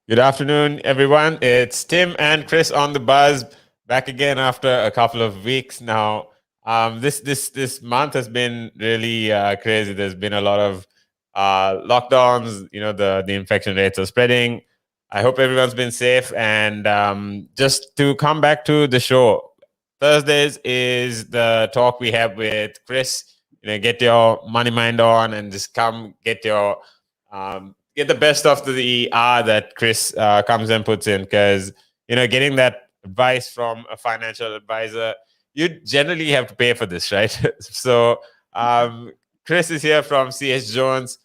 Good afternoon, everyone. It's Tim and Chris on the buzz, back again after a couple of weeks now. This month has been really crazy. There's been a lot of lockdowns. The infection rates are spreading. I hope everyone's been safe. And just to come back to the show, Thursdays is the talk we have with Chris. Get your money mind on and just come get the best of the R that Chris comes and puts in, because getting that advice from a financial advisor, you generally have to pay for this, right? So Chris is here from CS Jones,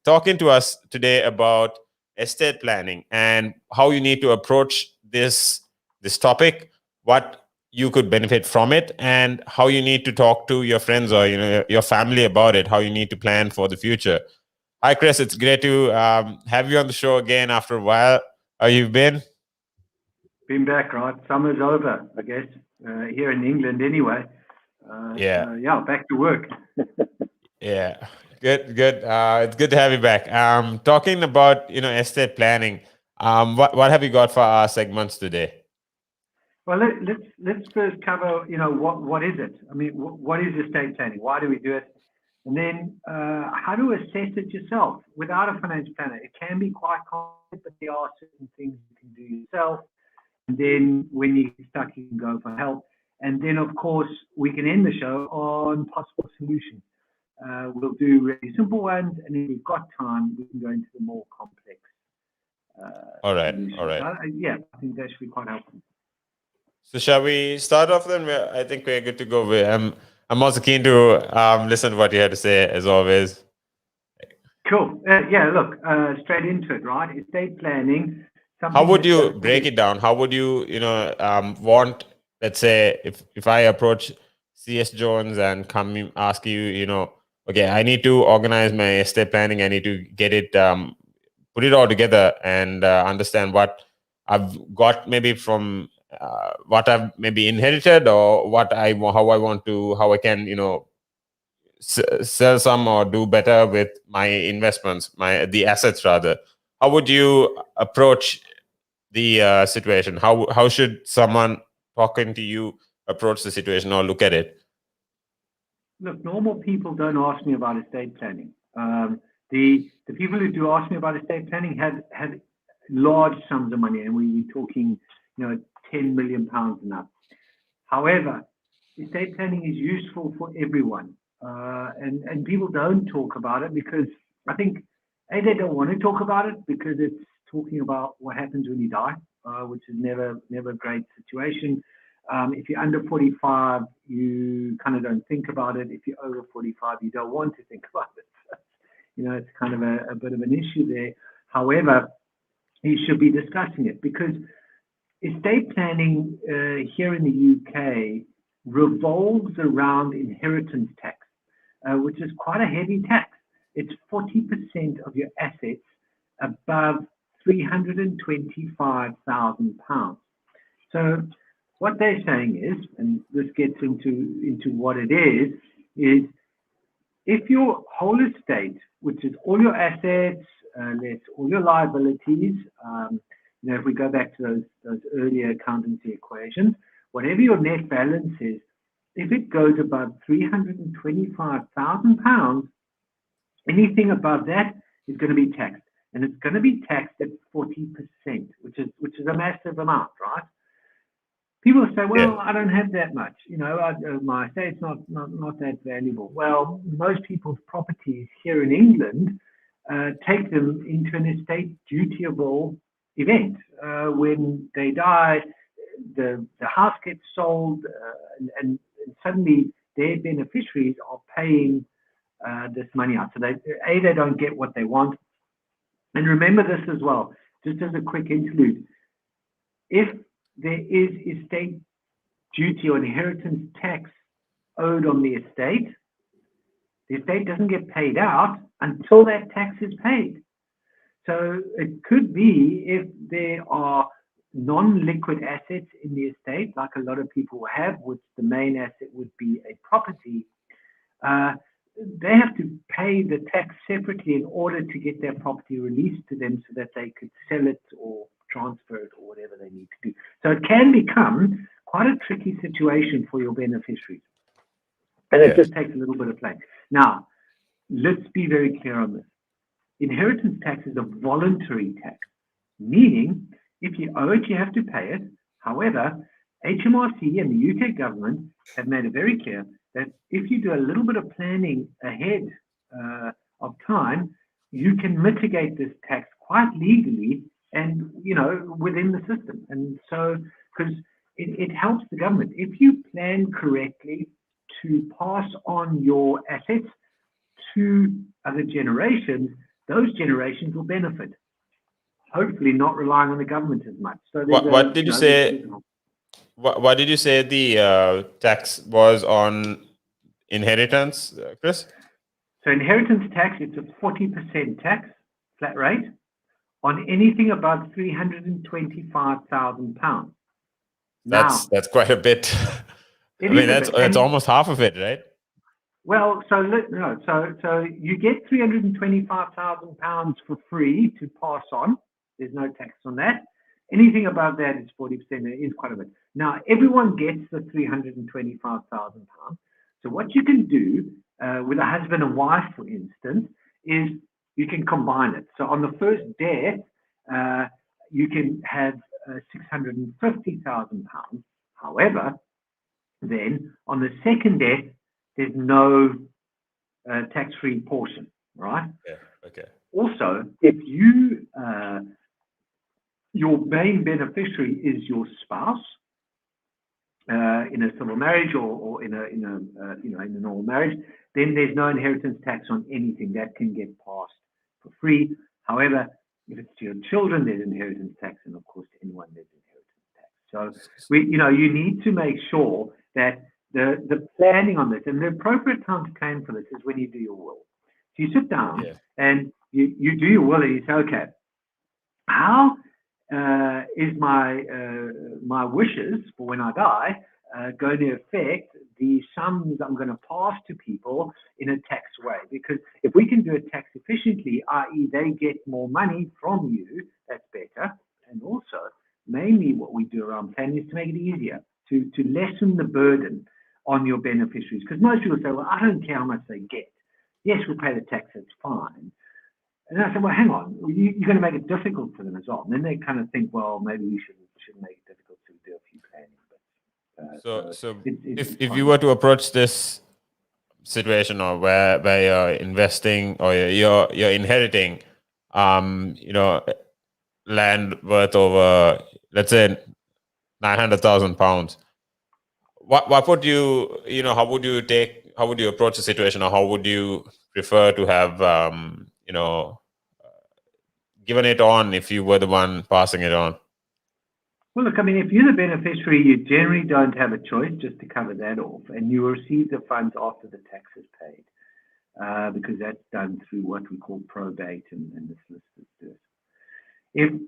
talking to us today about estate planning and how you need to approach this topic, what you could benefit from it, and how you need to talk to your friends or your family about it, how you need to plan for the future. Hi, Chris. It's great to have you on the show again after a while. How you've been? Been back, right? Summer's over, I guess, here in England anyway. Yeah, Yeah, back to work. yeah. Good, good. It's good to have you back. Talking about estate planning. What have you got for our segments today? Well, let's first cover, what is it? I mean, what is estate planning? Why do we do it? And then how to assess it yourself without a financial planner. It can be quite complicated, but there are certain things you can do yourself. And then when you get stuck, you can go for help. And then, of course, we can end the show on possible solutions. We'll do really simple ones, and if we've got time, we can go into the more complex All right, all solutions. right. Yeah, I think that should be quite helpful. So shall we start off then? I think we're good to go. I'm also keen to listen to what you had to say, as always. Cool. Yeah, look, straight into it, right? Estate planning, How something would that you doesn't break get. it down? How would you, want, let's say, if I approach CS Jones and come ask you, okay, I need to organize my estate planning. I need to get it, put it all together and understand what I've got maybe from what I've maybe inherited, or how I can, sell some or do better with my investments, the assets rather. How would you approach the situation? How should someone talking to you approach the situation or look at it? Look, normal people don't ask me about estate planning. The people who do ask me about estate planning have large sums of money, and we're talking, 10 million pounds and up. However, estate planning is useful for everyone, and people don't talk about it because I think they don't want to talk about it because it's talking about what happens when you die, which is never a great situation. If you're under 45, you kind of don't think about it. If you're over 45, you don't want to think about it. It's kind of a bit of an issue there. However, you should be discussing it because estate planning here in the UK revolves around inheritance tax, which is quite a heavy tax. It's 40% of your assets above £325,000. So what they're saying is, and this gets into what it is if your whole estate, which is all your assets, less all your liabilities, if we go back to those earlier accountancy equations, whatever your net balance is, if it goes above £325,000, anything above that is going to be taxed, and it's going to be taxed at 40%, which is a massive amount, right? People say, Yeah, "Well, I don't have that much. My estate's not that valuable." Well, most people's properties here in England take them into an estate dutiable event. When they die, the house gets sold, and suddenly their beneficiaries are paying this money out. So they don't get what they want. And remember this as well, just as a quick interlude. If there is estate duty or inheritance tax owed on the estate doesn't get paid out until that tax is paid. So it could be if there are non-liquid assets in the estate, like a lot of people have, which the main asset would be a property. Uh, they have to pay the tax separately in order to get their property released to them so that they could sell it or transfer it or whatever they need to do. So it can become quite a tricky situation for your beneficiaries. And it just takes a little bit of planning. Now, let's be very clear on this. Inheritance tax is a voluntary tax, meaning if you owe it, you have to pay it. However, HMRC and the UK government have made it very clear that if you do a little bit of planning ahead of time, you can mitigate this tax quite legally and, within the system. And so, because it helps the government. If you plan correctly to pass on your assets to other generations, those generations will benefit. Hopefully not relying on the government as much. So what did you say? What did you say the tax was on inheritance, Chris? So inheritance tax, it's a 40% tax, flat rate, on anything above £325,000. That's quite a bit. I mean, that's almost half of it, right? Well, so you get £325,000 for free to pass on. There's no tax on that. Anything above that is 40%. It is quite a bit. Now, everyone gets the £325,000. So what you can do with a husband and wife, for instance, is you can combine it. So on the first death, you can have £650,000. However, then on the second death, there's no tax-free portion, right? Yeah. Okay. Also, if you your main beneficiary is your spouse in a civil marriage or in a normal marriage, then there's no inheritance tax on anything that can get passed for free. However, if it's to your children, there's inheritance tax, and of course, to anyone there's inheritance tax. So you need to make sure that the planning on this, and the appropriate time to claim for this is when you do your will. So you sit down and you do your will and you say, okay, how is my wishes for when I die going to affect the sums I'm going to pass to people in a tax way? Because if we can do it tax efficiently, i.e. they get more money from you, that's better. And also, mainly what we do around planning is to make it easier, to lessen the burden on your beneficiaries. Because most people say, well, I don't care how much they get. Yes, we'll pay the tax, that's fine. And I said, well, hang on, you're going to make it difficult for them as well. And then they kind of think, well, maybe we should make it difficult to do a few planning. But, so if you were to approach this situation or where you're investing or you're inheriting, land worth over, let's say, £900,000, what would you, how would you approach the situation, or how would you prefer to have, given it on if you were the one passing it on? Well, look, I mean, if you're the beneficiary, you generally don't have a choice just to cover that off, and you will receive the funds after the tax is paid, because that's done through what we call probate and the solicitors do it.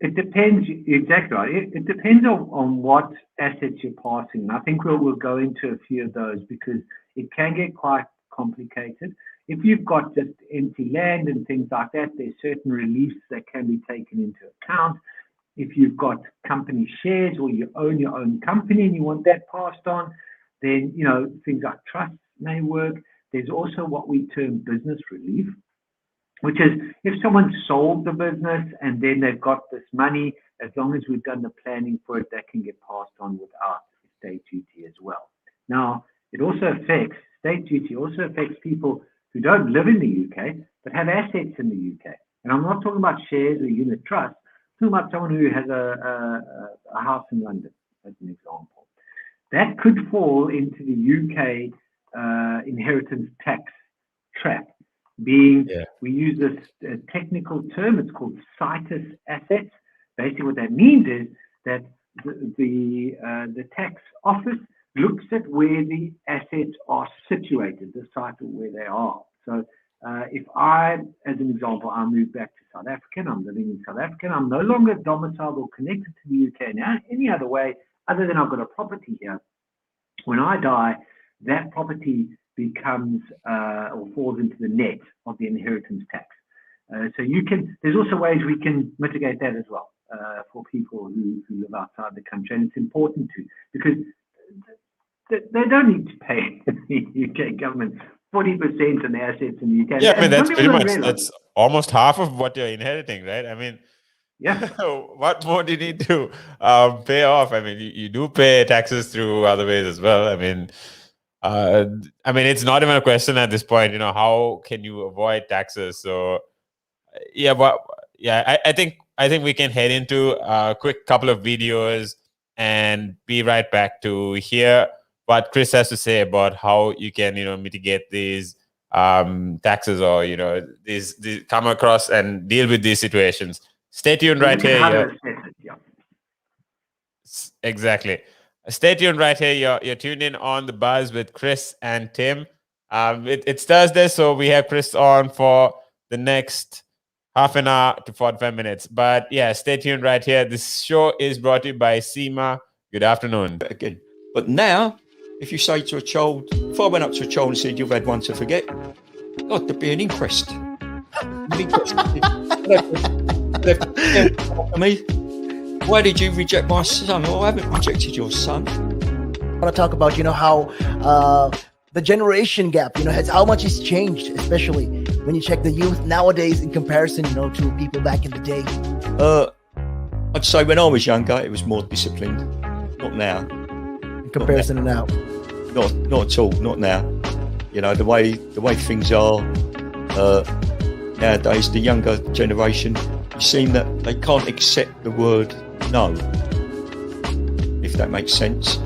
It depends, exactly right. It depends on what assets you're passing. I think we'll go into a few of those because it can get quite complicated. If you've got just empty land and things like that, there's certain reliefs that can be taken into account. If you've got company shares or you own your own company and you want that passed on, then things like trusts may work. There's also what we term business relief, which is if someone sold the business and then they've got this money, as long as we've done the planning for it, that can get passed on without estate duty as well. Now, estate duty also affects people who don't live in the UK, but have assets in the UK. And I'm not talking about shares or unit trusts. I'm talking about someone who has a house in London, as an example. That could fall into the UK inheritance tax trap. We use this technical term, it's called situs assets. Basically what that means is that the tax office looks at where the assets are situated, the site of where they are. So if I, as an example, I move back to South Africa, and I'm living in South Africa, and I'm no longer domiciled or connected to the UK now, any other way other than I've got a property here. When I die, that property becomes or falls into the net of the inheritance tax. So there's also ways we can mitigate that as well for people who live outside the country, and it's important to, because they don't need to pay the UK government 40% on the assets in the UK. Yeah, I mean, that's pretty much, realize. that's almost half of what you're inheriting, right? I mean, yeah. What more do you need to pay off? I mean, you do pay taxes through other ways as well. I mean, it's not even a question at this point. How can you avoid taxes? So, I think we can head into a quick couple of videos and be right back to hear what Chris has to say about how you can, mitigate these taxes, or these come across and deal with these situations. Stay tuned right here. Exactly. Stay tuned right here. You're tuned in on The Buzz with Chris and Tim. It's Thursday, so we have Chris on for the next half an hour to 45 minutes. But yeah, stay tuned right here. This show is brought to you by SEMA. Good afternoon. Again. But now, if you say to a child, if I went up to a child and said, you've had one to forget, God, there'd be an inquest. Me, why did you reject my son? Well, I haven't rejected your son. I want to talk about, how the generation gap, how much has changed, especially when you check the youth nowadays in comparison, to people back in the day. I'd say when I was younger, it was more disciplined. Not now. In comparison to now. Not at all. Not now. The way things are nowadays, the younger generation, you seem that they can't accept the word no, if that makes sense.